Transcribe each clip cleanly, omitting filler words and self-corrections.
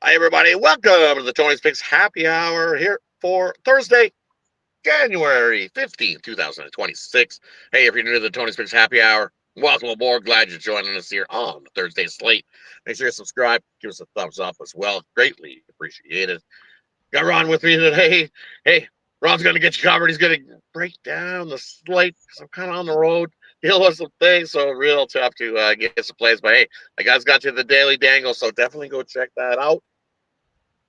Hi, everybody. Welcome to the Tony's Picks Happy Hour here for Thursday, January 15th, 2026. Hey, if you're new to the Tony's Picks Happy Hour, welcome aboard. Glad you're joining us here on the Thursday slate. Make sure you subscribe. Give us a thumbs up as well. Greatly appreciated. Got Ron with me today. Hey, Ron's going to get you covered. He's going to break down the slate because I'm kind of on the road, dealing with some things, so real tough to get some plays. But hey, I guys got you the Daily Dangle, so definitely go check that out.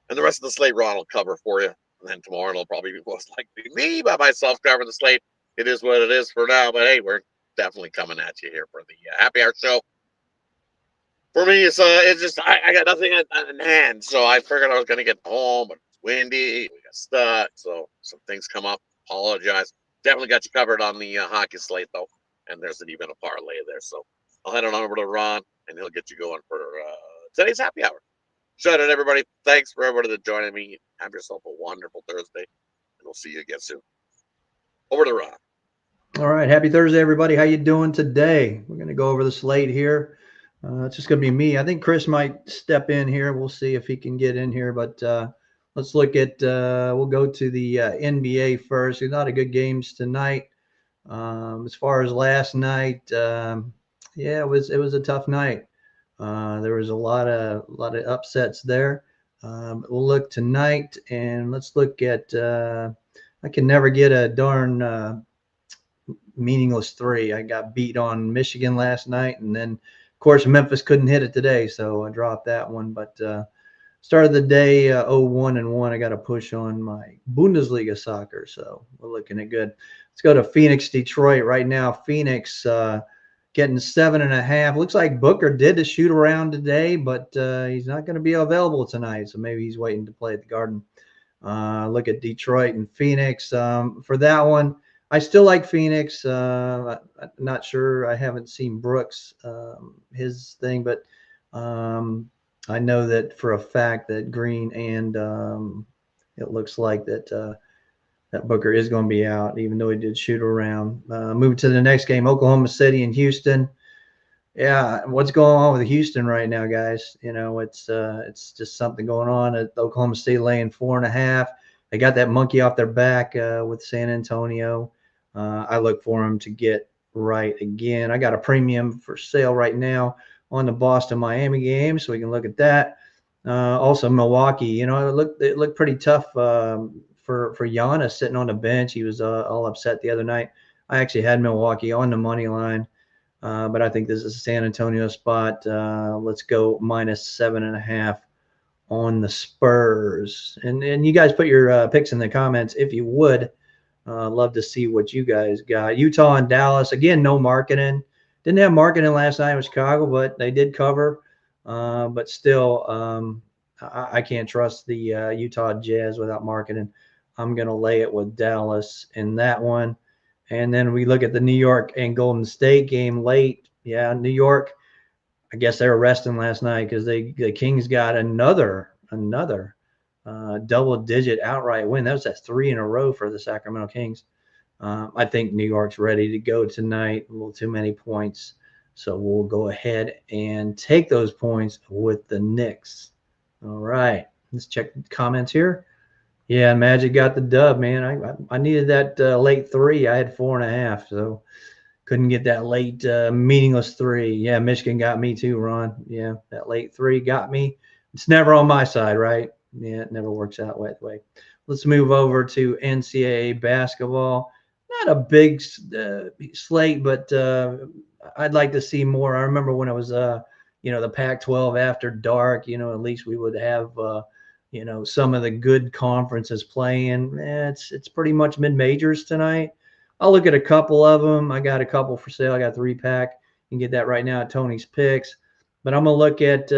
And the rest of the slate Ron will cover for you. And then tomorrow it'll probably be most likely me by myself covering the slate. It is what it is for now, but hey, we're definitely coming at you here for the happy hour show. For me, it's just I got nothing in hand, so I figured I was gonna get home, but it's windy, we got stuck, so some things come up. Apologize. Definitely got you covered on the hockey slate though, and there's even a parlay there. So I'll head on over to Ron, and he'll get you going for today's happy hour. Shout out, everybody. Thanks for everybody that joining me. Have yourself a wonderful Thursday, and we'll see you again soon. Over to Ron. All right, happy Thursday, everybody. How you doing today? We're going to go over the slate here. It's just going to be me. I think Chris might step in here. We'll see if he can get in here. But let's look at. We'll go to the NBA first. There's a lot of good games tonight. As far as last night, yeah, it was a tough night. There was a lot of upsets there. We'll look tonight, and let's look at. I can never get a darn meaningless three. I got beat on Michigan last night, and then of course Memphis couldn't hit it today, so I dropped that one. But started the day 0-1-1. I got a push on my Bundesliga soccer, so we're looking at good. Let's go to Phoenix, Detroit right now. Phoenix getting 7.5. Looks like Booker did the shoot around today, but he's not going to be available tonight, so maybe he's waiting to play at the Garden. Look at Detroit and Phoenix for that one. I still like Phoenix. I'm not sure. I haven't seen Brooks, his thing, but I know that for a fact that Green and it looks like that Booker is going to be out, even though he did shoot around. Moving to the next game, Oklahoma City and Houston. Yeah, what's going on with Houston right now, guys? You know, it's just something going on at Oklahoma State laying 4.5. They got that monkey off their back with San Antonio. I look for them to get right again. I got a premium for sale right now on the Boston-Miami game, so we can look at that. Also, Milwaukee. You know, it looked pretty tough for Giannis sitting on the bench. He was all upset the other night. I actually had Milwaukee on the money line. But I think this is a San Antonio spot. Let's go -7.5 on the Spurs. And you guys put your picks in the comments if you would. Love to see what you guys got. Utah and Dallas. Again, no marketing. Didn't have marketing last night with Chicago, but they did cover. But still, I can't trust the Utah Jazz without marketing. I'm going to lay it with Dallas in that one. And then we look at the New York and Golden State game late. Yeah, New York, I guess they were resting last night because the Kings got another double-digit outright win. That's 3 in a row for the Sacramento Kings. I think New York's ready to go tonight. A little too many points. So we'll go ahead and take those points with the Knicks. All right. Let's check the comments here. Yeah, Magic got the dub, man. I needed that late 3. I had 4.5, so couldn't get that late meaningless 3. Yeah, Michigan got me too, Ron. Yeah, that late 3 got me. It's never on my side, right? Yeah, it never works out that way. Let's move over to NCAA basketball. Not a big slate, but I'd like to see more. I remember when it was, the Pac-12 after dark. At least we would have. Some of the good conferences playing. It's pretty much mid-majors tonight. I'll look at a couple of them. I got a couple for sale. I got a 3-pack. You can get that right now at Tony's Picks. But I'm going to look at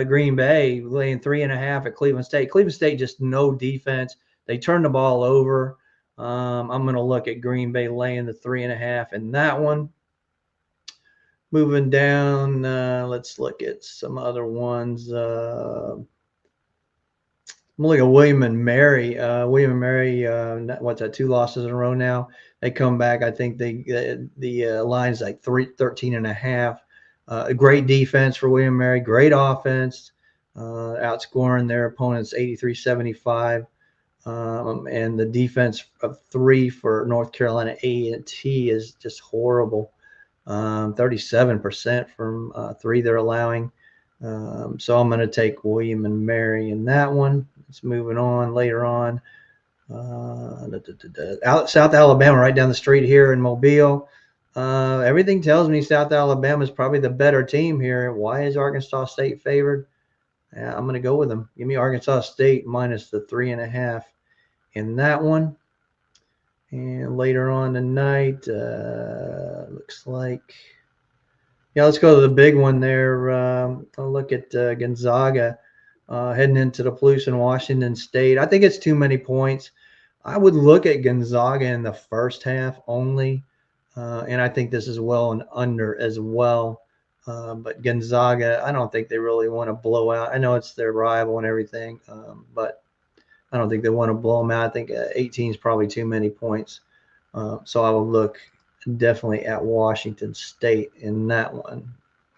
Green Bay laying 3.5 at Cleveland State. Cleveland State just no defense. They turned the ball over. I'm going to look at Green Bay laying the 3.5 in that one. Moving down, let's look at some other ones. I'm looking at William and Mary. William and Mary, what's that? 2 losses in a row now. They come back. I think the line's like 13.5. A great defense for William and Mary. Great offense. outscoring their opponents 83-75. And the defense of 3 for North Carolina A&T is just horrible. 37% from 3 they're allowing. So I'm going to take William and Mary in that one. It's moving on later on. South Alabama, right down the street here in Mobile. Everything tells me South Alabama is probably the better team here. Why is Arkansas State favored? Yeah, I'm going to go with them. Give me Arkansas State minus the 3.5 in that one. And later on tonight, looks like, yeah, let's go to the big one there. I'll look at Gonzaga heading into the Palouse and Washington State. I think it's too many points. I would look at Gonzaga in the first half only, and I think this is well and under as well. But Gonzaga, I don't think they really want to blow out. I know it's their rival and everything, but I don't think they want to blow them out. I think 18 is probably too many points. So I will look definitely at Washington State in that one.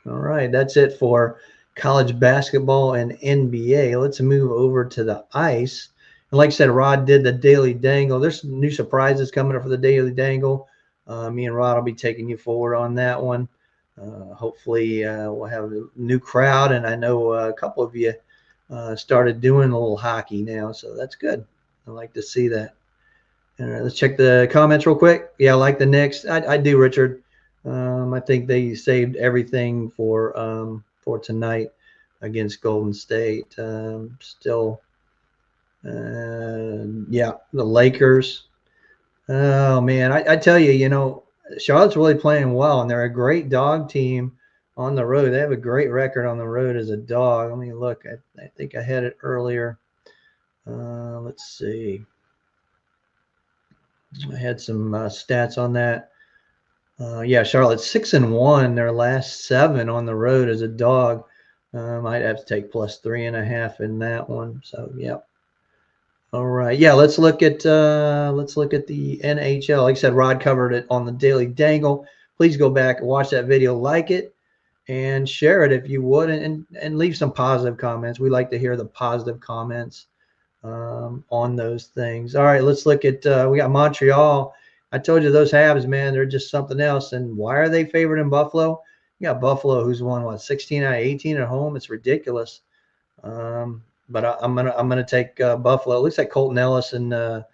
All right, that's it for college basketball and NBA. Let's move over to the ice. And like I said, Rod did the Daily Dangle. There's some new surprises coming up for the Daily Dangle. Me and Rod will be taking you forward on that one. Hopefully we'll have a new crowd, and I know a couple of you started doing a little hockey now, so that's good. I like to see that. Let's check the comments real quick. Yeah, I like the Knicks. I do, Richard. I think they saved everything for tonight against Golden State. Still, yeah, the Lakers. Oh, man, I tell you, Charlotte's really playing well, and they're a great dog team on the road. They have a great record on the road as a dog. Let me look. I think I had it earlier. Let's see. I had some stats on that. Yeah, Charlotte's 6-1. Their last 7 on the road as a dog. Might have to take plus 3.5 in that one. So yeah. All right. Yeah, let's look at the NHL. Like I said, Rod covered it on the Daily Dangle. Please go back and watch that video, like it, and share it if you would, and leave some positive comments. We like to hear the positive comments on those things. All right, let's look at we got Montreal. I told you those Habs, man, they're just something else. And why are they favored in Buffalo? You got Buffalo, who's won 16 out of 18 at home. It's ridiculous. But I'm gonna take Buffalo. It looks like Colton Ellis and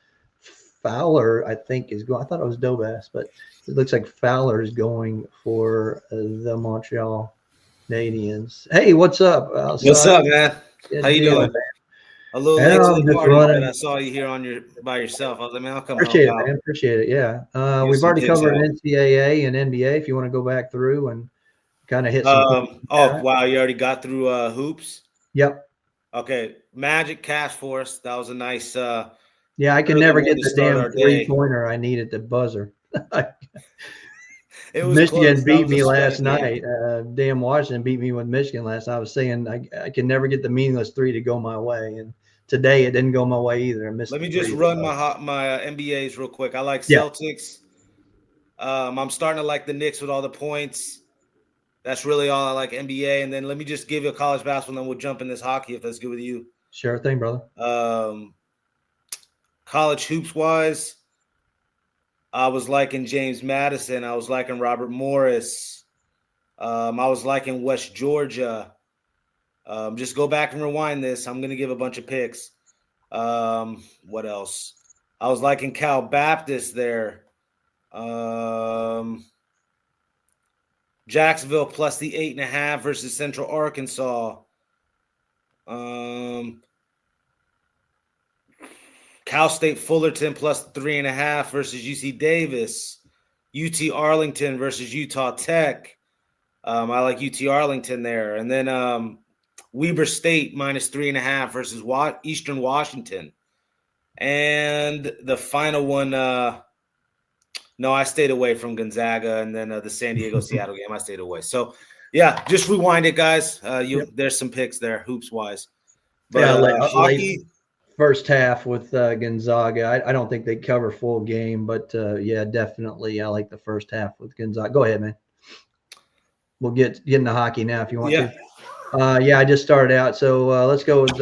Fowler, I think, is going. I thought it was Dobas, but it looks like Fowler is going for the Montreal Canadiens. Hey, what's up? What's up, man? Good How you deal, doing? man. A little Yeah, late to I'm the just party, running. but I saw you here by yourself. I was like, man, I'll come Appreciate it, help out. man. Appreciate it. Yeah. Give We've some already picks covered out. NCAA and NBA. If you want to go back through and kind of hit some points. Oh, wow. You already got through hoops? Yep. Okay. Magic Cash Force. That was a nice yeah, I can early never one get to the start damn our day. 3-pointer I need at the buzzer. It was Michigan close. That beat was a me sweat last game. night. Damn Washington beat me with Michigan last night. I was saying I can never get the meaningless 3 to go my way. And today it didn't go my way either. I missed Let me the just 3. run my NBAs real quick. I like Yeah. Celtics. I'm starting to like the Knicks with all the points. That's really all I like NBA. And then let me just give you a college basketball, and then we'll jump in this hockey if that's good with you. Sure thing, brother. College hoops wise, I was liking James Madison. I was liking Robert Morris. I was liking West Georgia. Just go back and rewind this. I'm going to give a bunch of picks. What else? I was liking Cal Baptist there. Jacksonville plus the 8.5 versus Central Arkansas. Cal State Fullerton plus 3.5 versus UC Davis. UT Arlington versus Utah Tech. I like UT Arlington there. And then Weber State minus 3.5 versus Eastern Washington. And the final one, no, I stayed away from Gonzaga, and then the San Diego-Seattle game, I stayed away. So, yeah, just rewind it, guys. There's some picks there, hoops-wise. But hockey – first half with Gonzaga. I don't think they cover full game, but yeah, definitely I like the first half with Gonzaga. Go ahead, man. We'll get into hockey now if you want to. Yeah, I just started out. So let's go with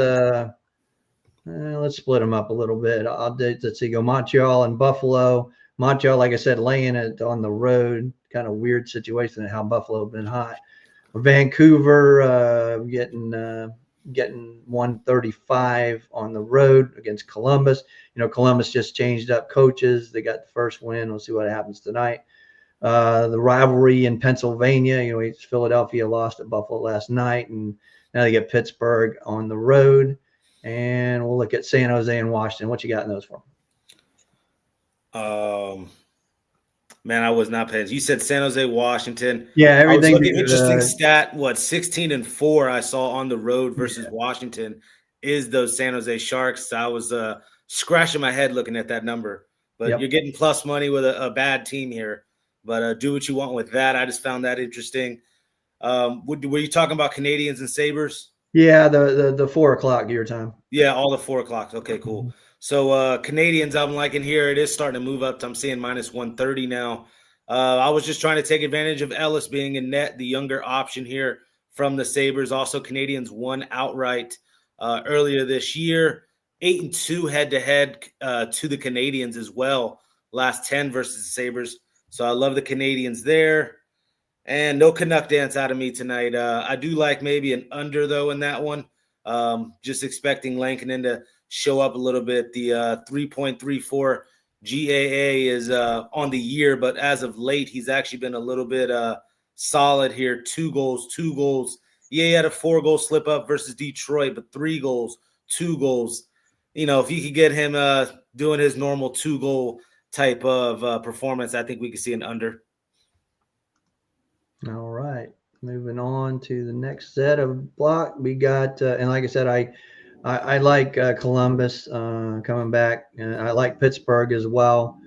let's split them up a little bit. Let's see, go Montreal and Buffalo. Montreal, like I said, laying it on the road. Kind of weird situation how Buffalo have been hot. Vancouver getting 135 on the road against Columbus. Columbus just changed up coaches. They got the first win. We'll see what happens tonight. The rivalry in Pennsylvania, Philadelphia lost at Buffalo last night, and now they get Pittsburgh on the road. And we'll look at San Jose and Washington. What you got in those for? Man, I was not paying. You said San Jose, Washington. Yeah, everything. I was looking, interesting stat. 16-4 I saw on the road versus Washington is those San Jose Sharks. I was scratching my head looking at that number. But You're getting plus money with a bad team here. But do what you want with that. I just found that interesting. Were you talking about Canadians and Sabres? Yeah, the 4 o'clock your time. Yeah, all the 4 o'clocks. Okay, cool. Mm-hmm. So Canadians, I'm liking here. It is starting to move up. I'm seeing minus 130 now. I was just trying to take advantage of Ellis being in net, the younger option here from the Sabres. Also, Canadians won outright earlier this year. 8-2 head-to-head to the Canadians as well. Last 10 versus the Sabres. So I love the Canadians there. And no Canuck dance out of me tonight. I do like maybe an under, though, in that one. Just expecting Lankinen to show up a little bit. The 3.34 GAA is on the year, but as of late, he's actually been a little bit solid here. 2 goals. Yeah, he had a 4-goal slip up versus Detroit, but 3 goals, 2 goals. If you could get him doing his normal 2-goal type of performance, I think we could see an under. All right. Moving on to the next set of block. We got, and like I said, I like Columbus coming back. I like Pittsburgh as well.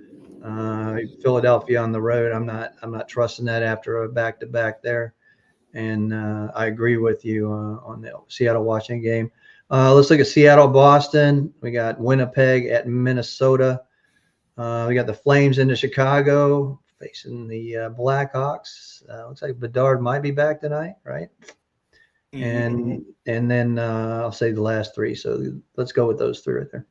Philadelphia on the road. I'm not trusting that after a back-to-back there. And I agree with you on the Seattle-Washington game. Let's look at Seattle-Boston. We got Winnipeg at Minnesota. We got the Flames into Chicago facing the Blackhawks. Looks like Bedard might be back tonight, right? Mm-hmm. And then I'll say the last 3. So let's go with those 3 right there.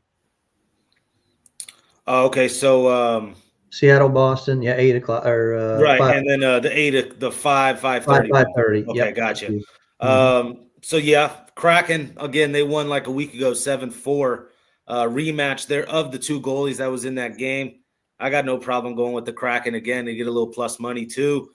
Okay, so Seattle, Boston, 8 o'clock or right, 5. and then the 5:30. 5:30. Okay, yep. Gotcha. Mm-hmm. So yeah, Kraken again. They won like a week ago, 7-4. Rematch there of the 2 goalies that was in that game. I got no problem going with the Kraken again. They get a little plus money too.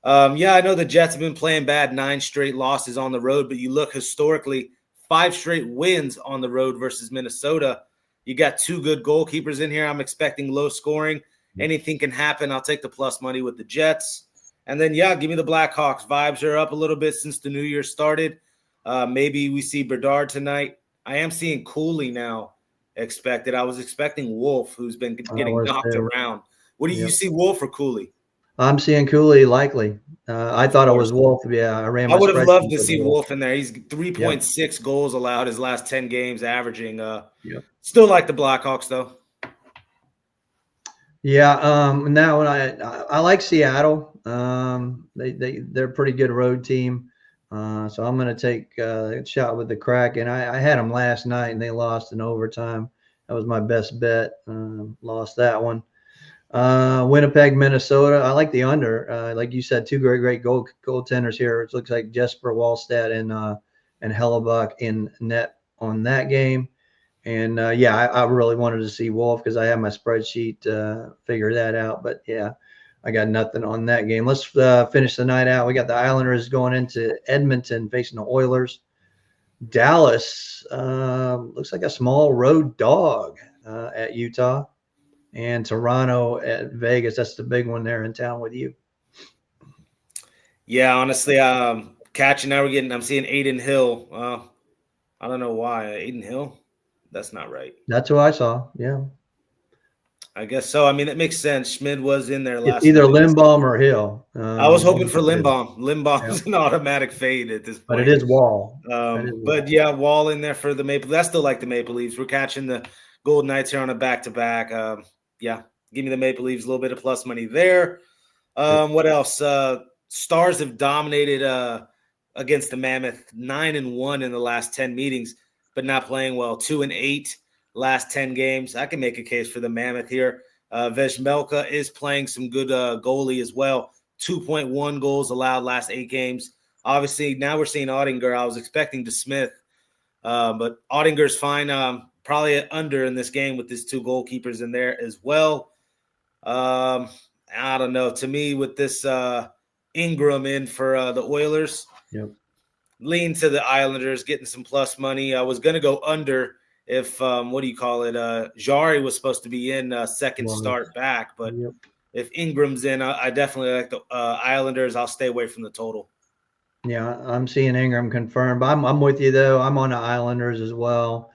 I know the Jets have been playing bad, 9 straight losses on the road, but you look historically, 5 straight wins on the road versus Minnesota. You got 2 good goalkeepers in here. I'm expecting low scoring. Anything can happen. I'll take the plus money with the Jets. And then, give me the Blackhawks. Vibes are up a little bit since the new year started. Maybe we see Bedard tonight. I am seeing Cooley now expected. I was expecting Wolf, who's been getting knocked around. What do you see, Wolf or Cooley? I'm seeing Cooley likely. I thought it was Wolf. Yeah, I would have loved to see Wolf in there. He's 3.6 goals allowed his last 10 games, averaging. Still like the Blackhawks though. Yeah. Now when I like Seattle. They're a pretty good road team. So I'm going to take a shot with the Kraken. I had them last night and they lost in overtime. That was my best bet. Lost that one. Winnipeg, Minnesota. I like the under. Like you said, 2 great goaltenders here. It looks like Jesper Wallstedt and Hellebuck in net on that game. And I really wanted to see Wolf because I have my spreadsheet figure that out. But I got nothing on that game. Let's finish the night out. We got the Islanders going into Edmonton facing the Oilers. Dallas looks like a small road dog at Utah. And Toronto at Vegas. That's the big one there in town with you. Yeah, honestly, catching now I'm seeing Aiden Hill. I don't know why. Aiden Hill? That's not right. That's who I saw. Yeah. I guess so. I mean, it makes sense. Schmid was in there last It's either Lindbaum or Hill. I was hoping for Lindbaum. Lindbaum's an automatic fade at this point. But it is Wall. Wall in there for the Maple. I still like the Maple Leafs. We're catching the Golden Knights here on a back-to-back. Give me the Maple Leafs, a little bit of plus money there. What else? Stars have dominated against the Mammoth, 9-1 in the last 10 meetings, but not playing well. 2-8 last 10 games. I can make a case for the Mammoth here. Vejmelka is playing some good goalie as well. 2.1 goals allowed last 8 games. Obviously, now we're seeing Ottinger. I was expecting DeSmith, but Ottinger's fine. Probably under in this game with his 2 goalkeepers in there as well. I don't know. To me, with this Ingram in for the Oilers, Yep. lean to the Islanders, getting some plus money. I was going to go under if, Jari was supposed to be in second start back. But Yep. if Ingram's in, I definitely like the Islanders. I'll stay away from the total. Yeah, I'm seeing Ingram confirmed. I'm with you though. I'm on the Islanders as well.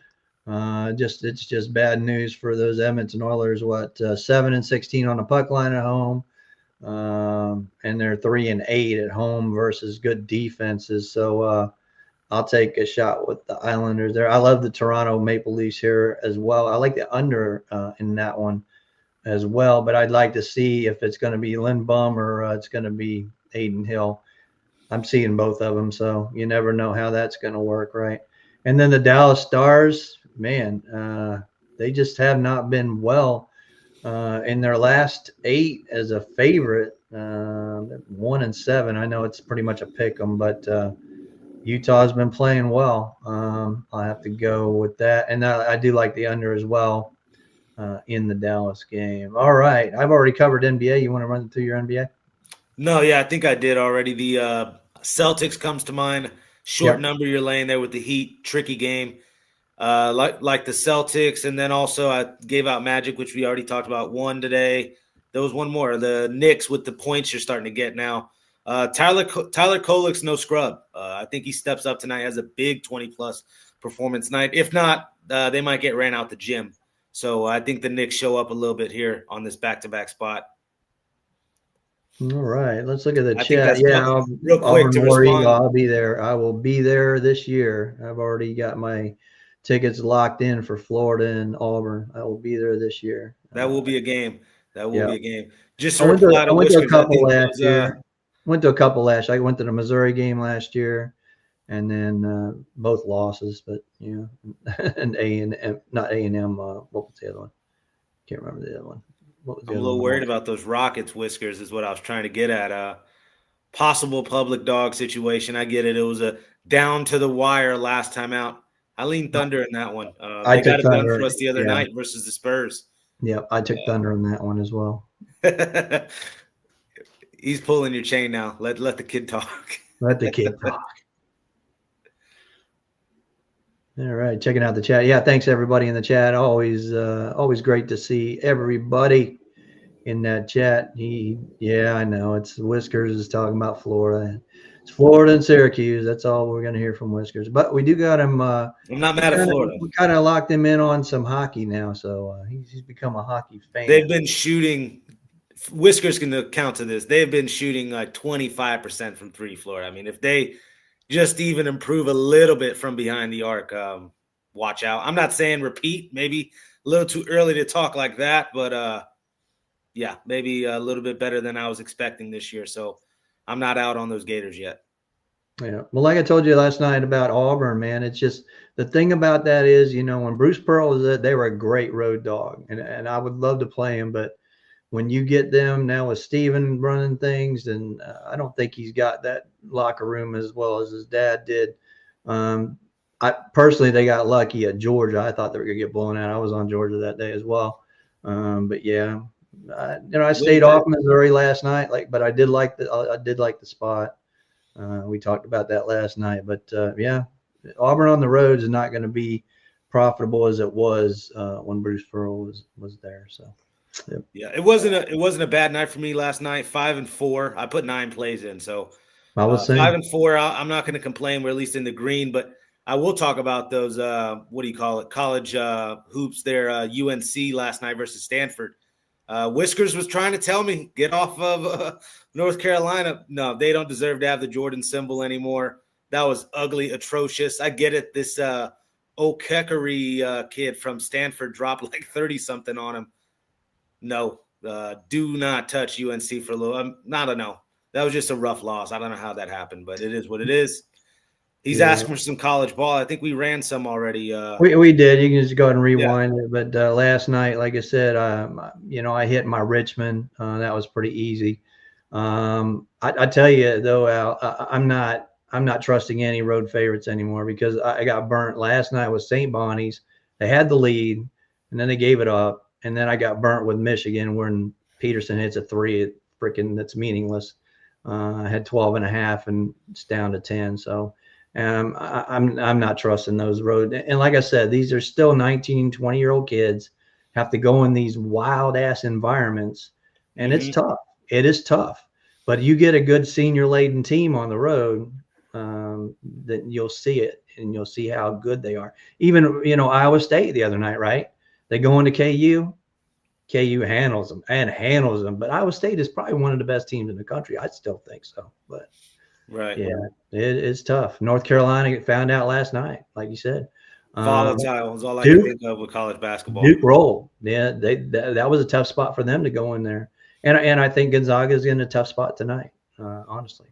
It's just bad news for those Edmonton Oilers. 7-16 on the puck line at home, and they're 3-8 at home versus good defenses. So I'll take a shot with the Islanders there. I love the Toronto Maple Leafs here as well. I like the under in that one as well, but I'd like to see if it's going to be Lindblom or it's going to be Aiden Hill. I'm seeing both of them, so you never know how that's going to work, right? And then the Dallas Stars, man, they just have not been well in their last 8 as a favorite. 1-7. I know it's pretty much a pick 'em, but Utah's been playing well. I'll have to go with that, and I do like the under as well in the Dallas game. All right, I've already covered NBA. You want to run through your NBA? No, yeah, I think I did already. The Celtics comes to mind. Short Yep. number you're laying there with the Heat. Tricky game. Like the Celtics. And then also I gave out Magic, which we already talked about. One today. There was one more. The Knicks with the points you're starting to get now. Tyler Kolek's no scrub. I think he steps up tonight, has a big 20-plus performance night. If not, they might get ran out the gym. So I think the Knicks show up a little bit here on this back-to-back spot. All right, let's look at the I think chat. that's Yeah, real quick to respond. I'll be there. I will be there this year. I've already got my tickets locked in for Florida and Auburn. I will be there this year. That will be a game. That will be a game. Just I to went to reply to a Whiskers, couple I last year. I went to the Missouri game last year, and then both losses. But and A&M, not A&M. What was the other one? Can't remember the other one. What was the I'm a other little one? worried about those Rockets, Whiskers, is what I was trying to get at. Possible public dog situation. I get it. It was a down to the wire last time out. I lean Thunder in that one. I They got took it done Thunder. for us the other Yeah. night versus the Spurs. Yeah, I took Thunder in that one as well. He's pulling your chain now. Let the kid talk. Let the kid talk. All right, checking out the chat. Yeah, thanks everybody in the chat. Always great to see everybody in that chat. I know it's Whiskers is talking about Florida. It's Florida and Syracuse. That's all we're going to hear from Whiskers. But we do got him. I'm not mad at Florida. We kind of locked him in on some hockey now, so he's become a hockey fan. They've been shooting. Whiskers can account to this. They've been shooting like 25% from 3, Florida. I mean, if they just even improve a little bit from behind the arc, watch out. I'm not saying repeat. Maybe a little too early to talk like that, but yeah, maybe a little bit better than I was expecting this year. So I'm not out on those Gators yet. Yeah. Well, like I told you last night about Auburn, man, it's just the thing about that is, when Bruce Pearl was there, they were a great road dog, and I would love to play him, but when you get them now with Steven running things, and I don't think he's got that locker room as well as his dad did. I personally, they got lucky at Georgia. I thought they were gonna get blown out. I was on Georgia that day as well. But yeah, I stayed off Missouri last night, but I did like the spot. We talked about that last night, but yeah, Auburn on the road is not going to be profitable as it was when Bruce Pearl was there. So. Yep. Yeah, it wasn't a bad night for me last night. 5-4. I put 9 plays in, so I was saying 5-4. I'm not going to complain. We're at least in the green, but I will talk about those. College hoops there. UNC last night versus Stanford. Whiskers was trying to tell me get off of North Carolina. No, they don't deserve to have the Jordan symbol anymore. That was ugly, atrocious. I get it. This O'Keefe kid from Stanford dropped like 30 something on him. No, do not touch UNC for a little. Not a no. that was just a rough loss. I don't know how that happened, but it is what it is. He's Yeah. asking for some college ball. I think we ran some already. We did. You can just go ahead and Yeah. rewind it. But last night, like I said, I hit my Richmond. That was pretty easy. I tell you though, Al, I'm not trusting any road favorites anymore because I got burnt last night with St. Bonnie's. They had the lead, and then they gave it up, and then I got burnt with Michigan when Peterson hits a three. Freaking, that's meaningless. I had 12.5, and it's down to 10. So. I'm not trusting those road. And like I said, these are still 19, 20-year-old kids have to go in these wild ass environments, and it's tough. It is tough, but you get a good senior laden team on the road, then you'll see it, and you'll see how good they are. Even, Iowa State the other night, right? They go into KU handles them, but Iowa State is probably one of the best teams in the country. I still think so, but Right. yeah, it's tough. North Carolina found out last night, like you said. Volatile is all I can think of with college basketball. Duke rolled. Yeah, that was a tough spot for them to go in there, and I think Gonzaga is in a tough spot tonight. Honestly,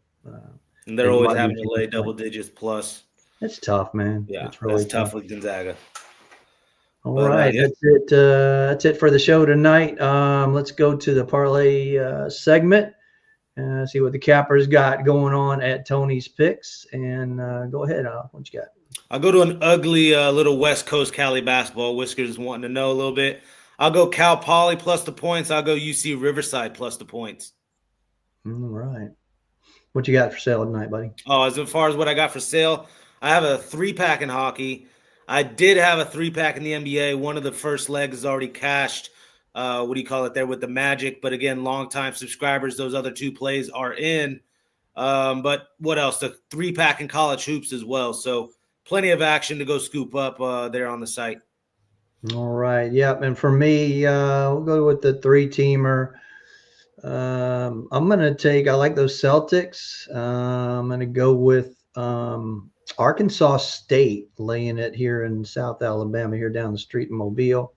and they're always having to lay double digits plus. It's tough, man. Yeah, it's really tough with Gonzaga. All right, yeah. That's it for the show tonight. Let's go to the parlay segment. See what the Cappers got going on at Tony's Picks, and go ahead. What you got? I'll go to an ugly little West Coast Cali basketball. Whiskers is wanting to know a little bit. I'll go Cal Poly plus the points. I'll go UC Riverside plus the points. All right. What you got for sale tonight, buddy? Oh, as far as what I got for sale, I have a 3-pack in hockey. I did have a 3-pack in the NBA. One of the first legs is already cashed. What do you call it there with the Magic? But again, longtime subscribers, those other 2 plays are in. But what else? The 3-pack in college hoops as well. So plenty of action to go scoop up there on the site. All right. Yep. And for me, we'll go with the 3-teamer. I'm going to I like those Celtics. I'm going to go with Arkansas State, laying it here in South Alabama, here down the street in Mobile.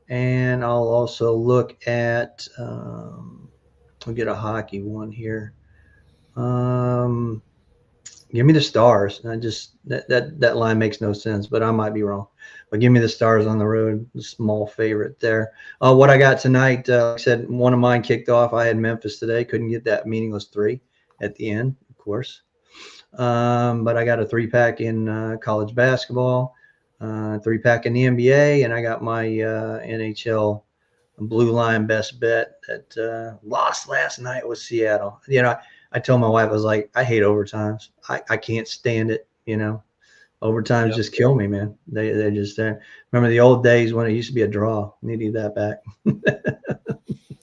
And I'll also look at, we'll get a hockey one here. Give me the Stars. That line makes no sense, but I might be wrong. But give me the Stars on the road, the small favorite there. What I got tonight, like I said, one of mine kicked off. I had Memphis today. Couldn't get that meaningless 3 at the end, of course. But I got a 3-pack in college basketball, 3-pack in the NBA, and I got my NHL blue line best bet that lost last night with Seattle. I told my wife, I was like, I hate overtimes. I can't stand it. Overtimes just kill me, man. They're just there. Remember the old days when it used to be a draw. Needed that back.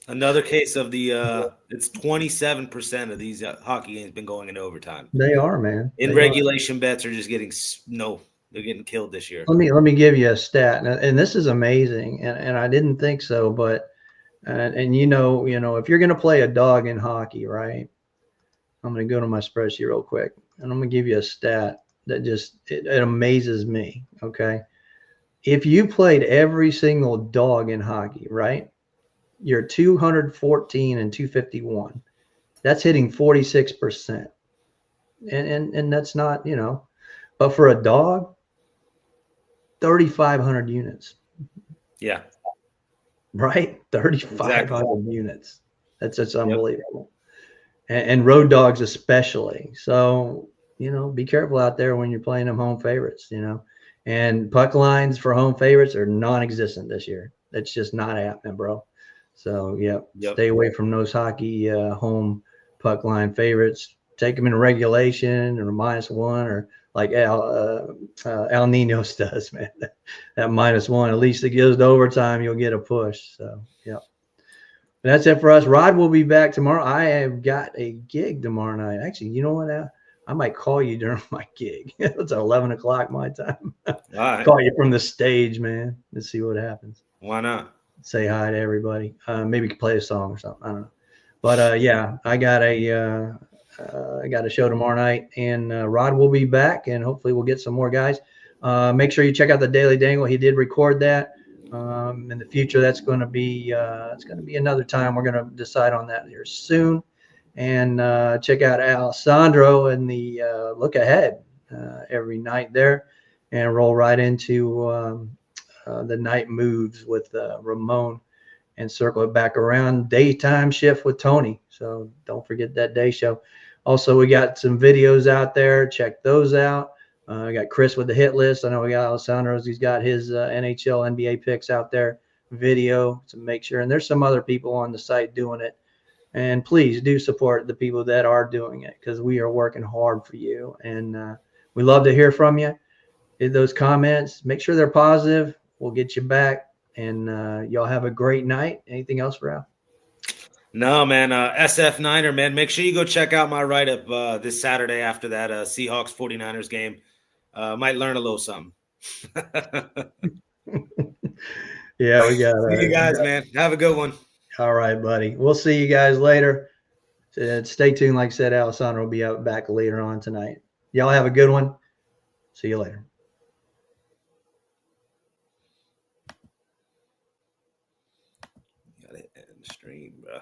Another case of the it's 27% of these hockey games been going into overtime. They are, man. In regulation, bets are just getting they're getting killed this year. Let me give you a stat, and this is amazing, and I didn't think so, but and if you're gonna play a dog in hockey, right? I'm gonna go to my spreadsheet real quick, and I'm gonna give you a stat that just it amazes me. Okay, if you played every single dog in hockey, right? You're 214 and 251. That's hitting 46%. And that's not, but for a dog, 3,500 units. Yeah. Right? 3,500 units. That's just unbelievable. Yep. And road dogs especially. So, be careful out there when you're playing them home favorites, and puck lines for home favorites are non-existent this year. That's just not happening, bro. So, stay away from those hockey home puck line favorites. Take them in regulation or -1, or like Al Ninos does, man. That -1, at least it goes to overtime, you'll get a push. So, that's it for us. Rod will be back tomorrow. I have got a gig tomorrow night. Actually, you know what? I might call you during my gig. It's 11 o'clock my time. All right. Call you from the stage, man. Let's see what happens. Why not? Say hi to everybody. Maybe play a song or something. I don't know. But I got a show tomorrow night, and Rod will be back, and hopefully we'll get some more guys. Make sure you check out the Daily Dangle. He did record that. In the future, that's going to be another time. We're going to decide on that here soon. and check out Alessandro in the look ahead every night there, and roll right into the night moves with Ramon, and circle it back around daytime shift with Tony. So don't forget that day show. Also, we got some videos out there. Check those out. I got Chris with the hit list. I know we got Alessandro's. He's got his NHL, NBA picks out there, video to make sure. And there's some other people on the site doing it. And please do support the people that are doing it, because we are working hard for you. And we love to hear from you. Those comments, make sure they're positive. We'll get you back. And y'all have a great night. Anything else, Ralph? No, man. SF Niner, man. Make sure you go check out my write-up this Saturday after that Seahawks 49ers game. Might learn a little something. Yeah, we got See you guys, man. Have a good one. All right, buddy. We'll see you guys later. Stay tuned. Like I said, Alessandro will be out back later on tonight. Y'all have a good one. See you later. Got it end the stream, bro.